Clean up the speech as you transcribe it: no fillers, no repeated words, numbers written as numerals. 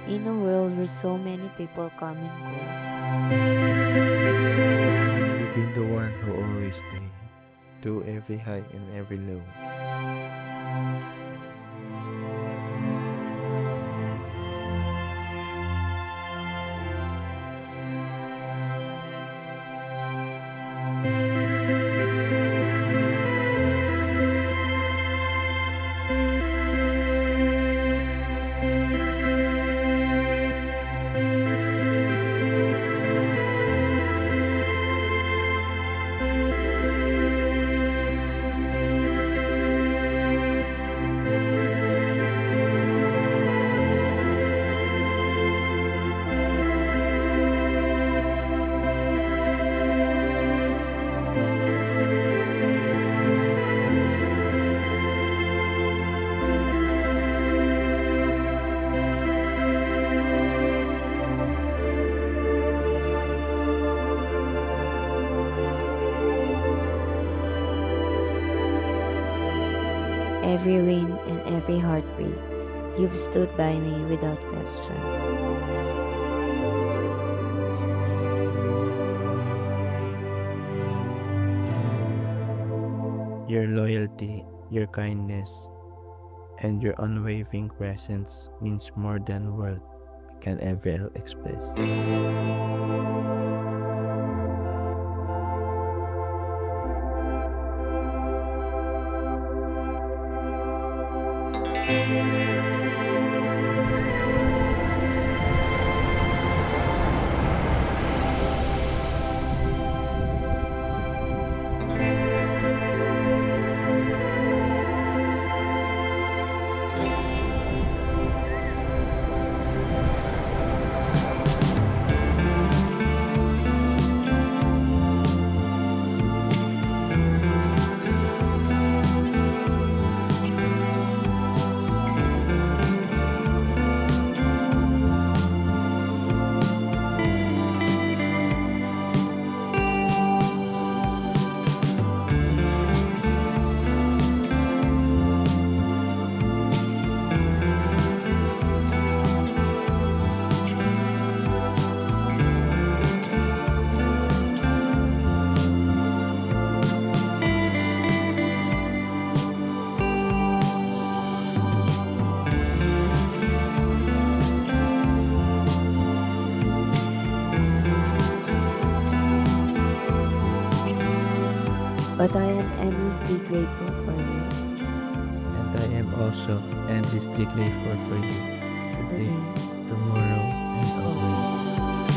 In a world where so many people come and You've been the one who always stay, through every high and every low. go. Every win and every heartbreak, you've stood by me without question. Your loyalty, your kindness, and your unwavering presence means more than words can ever express. But I am endlessly grateful for you. And I am also endlessly grateful for you today, tomorrow, and always.